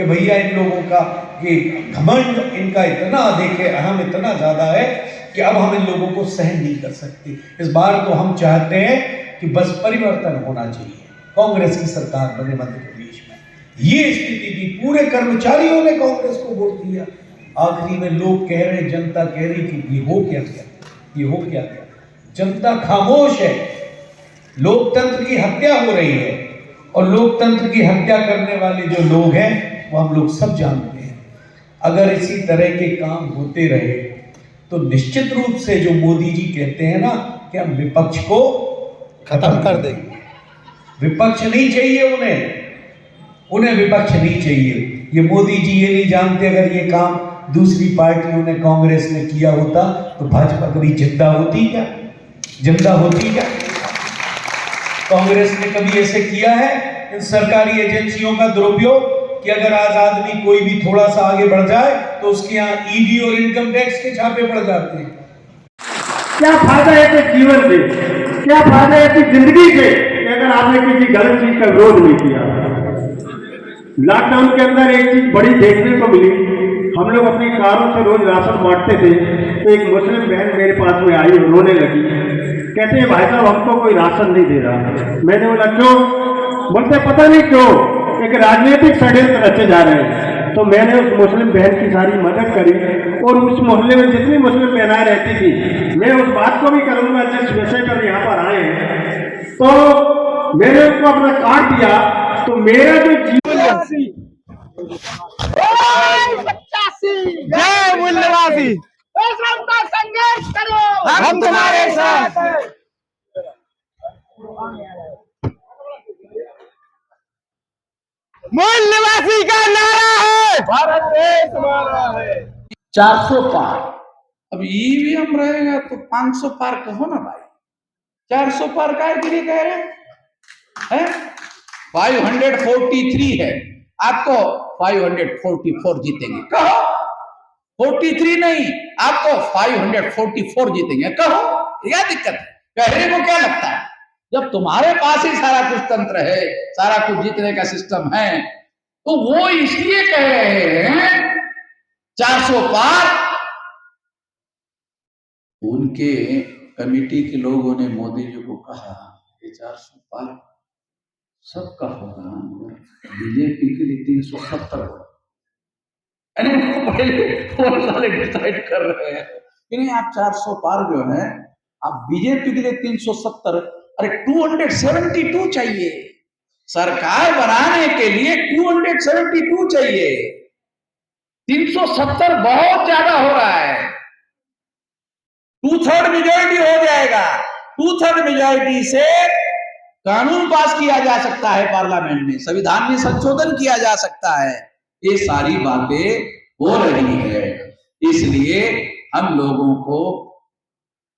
कि भैया इन लोगों का ये घमंड इनका इतना अधिक है, अहम इतना ज्यादा है कि अब हम इन लोगों को सहन नहीं कर सकते। इस बार तो हम चाहते हैं कि बस परिवर्तन होना चाहिए, कांग्रेस की सरकार बने मध्य प्रदेश में। ये स्थिति थी, पूरे कर्मचारियों ने कांग्रेस को वोट दिया। आखिरी में लोग कह रहे, जनता कह रही कि ये हो क्या गया, ये हो क्या गया। जनता खामोश है, लोकतंत्र की हत्या हो रही है, और लोकतंत्र की हत्या करने वाले जो लोग हैं वो हम लोग सब जानते हैं। अगर इसी तरह के काम होते रहे तो निश्चित रूप से जो मोदी जी कहते हैं ना कि हम विपक्ष को खत्म कर देंगे, विपक्ष नहीं चाहिए उन्हें विपक्ष नहीं चाहिए। ये मोदी जी ये नहीं जानते, अगर ये काम दूसरी पार्टियों ने, कांग्रेस ने किया होता तो भाजपा कभी जिंदा होती क्या, जिंदा होती क्या? कांग्रेस ने कभी ऐसे किया है इन सरकारी एजेंसियों का दुरुपयोग कि अगर आज आदमी कोई भी थोड़ा सा आगे बढ़ जाए तो उसके यहाँ ईडी और इनकम टैक्स के छापे पड़ जाते हैं। क्या फायदा है कि जीवन से, क्या फायदा है कि जिंदगी से, अगर आपने किसी गलत चीज का विरोध नहीं किया। लॉकडाउन के अंदर एक चीज बड़ी देखने को मिली, हम लोग अपनी कारों से रोज राशन बांटते थे, तो एक मुस्लिम बहन मेरे पास में आई, रोने लगी, कहते हैं भाई साहब हमको कोई राशन नहीं दे रहा। मैंने बोला क्यों? बोलते पता नहीं क्यों, एक राजनीतिक षड्यंत्र रचे जा रहे हैं। तो मैंने उस मुस्लिम बहन की सारी मदद करी, और उस मोहल्ले में जितनी मुस्लिम बहनाएं रहती थी, मैं उस बात को भी करूंगा जिस विषय पर यहाँ पर आए हैं। तो मैंने उनको अपना कार्ड दिया, तो मेरा जो जीवन जय मूल्यवासी, संघर्ष करो, हम तुम्हारे साथ। मूल्यवासी का नारा है, भारत देश हमारा है। 400 पार। अब ईवीएम रहेगा तो 500 पार कहो ना भाई, 400 पार काय के लिए कह रहे हैं? 543 है, आपको 544 जीतेंगे कहो। 43 नहीं, आपको 544 जीतेंगे कहो। क्या दिक्कत है? कहने को क्या लगता है? जब तुम्हारे पास ही सारा कुछ तंत्र है, सारा कुछ जीतने का सिस्टम है, तो वो इसलिए कह रहे हैं 400 पार। उनके कमेटी के लोगों ने मोदी जी को कहा कि 400 पार सबका होगा, बीजेपी के लिए 370 होगा। उनको पहले 4 साल डिसाइड कर रहे हैं कि नहीं, आप 400 पार जो है, आप बीजेपी के लिए 370, अरे 272 चाहिए। सरकार बनाने के लिए 272 चाहिए, 370 बहुत ज्यादा हो रहा है। 2/3 मेजॉरिटी हो जाएगा, 2/3 मेजॉरिटी से कानून पास किया जा सकता है, पार्लियामेंट में संविधान में संशोधन किया जा सकता है। ये सारी बातें हो रही है, इसलिए हम लोगों को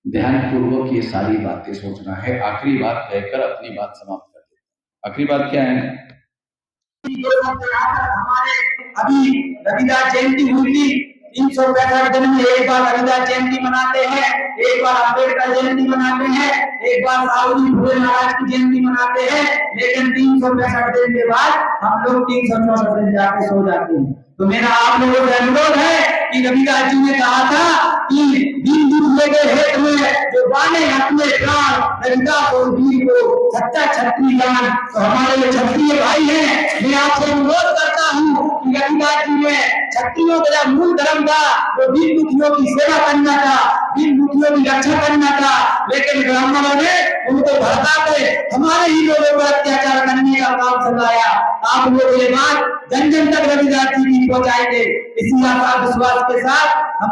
ध्यानपूर्वक ये सारी बातें सोचना है। आखिरी बात कहकर अपनी बात समाप्त कर देते। आखिरी बात क्या है? हमारे अभी रविदास जयंती हुई थी, 365 दिन में एक बार रविदास जयंती मनाते हैं, एक बार अम्बेडकर जयंती मनाते हैं, एक बार साहूजी फूले महाराज की जयंती मनाते हैं, लेकिन 365 दिन के बाद हम लोग 364 दिन जाके सो जाते हैं। तो मेरा आप लोगों से अनुरोध है कि रविदास जी ने कहा था कि दीन दुखियों के हित में जो बाने अपने प्राण, रविदास और वीर को सच्चा क्षत्रिय जान। तो हमारे जो क्षत्रिय भाई हैं, मैं आपसे अनुरोध करता हूँ कि रविदास जी ने क्षत्रियों का मूल धर्म था वो दीन दुखियों की सेवा करना था, दीन दुखियों की रक्षा करना था, लेकिन ब्राह्मणों ने उनको भड़का के हमारे ही लोगों पर अत्याचार करने का काम चलाया। आप लोग ये बात जन जन तक रविदास जी की पहुंचाएंगे, इसी आशा विश्वास के साथ हम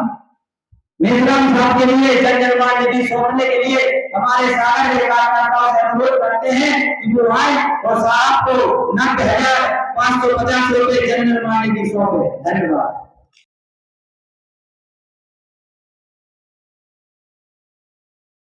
मेहराम साहब के लिए जन निर्माण निधि सौंपने के लिए हमारे सारे कार्यकर्ताओं से अनुरोध करते हैं कि वो आए और साहब को 9,550 रुपए जन निर्माण निधि सौंपे। धन्यवाद।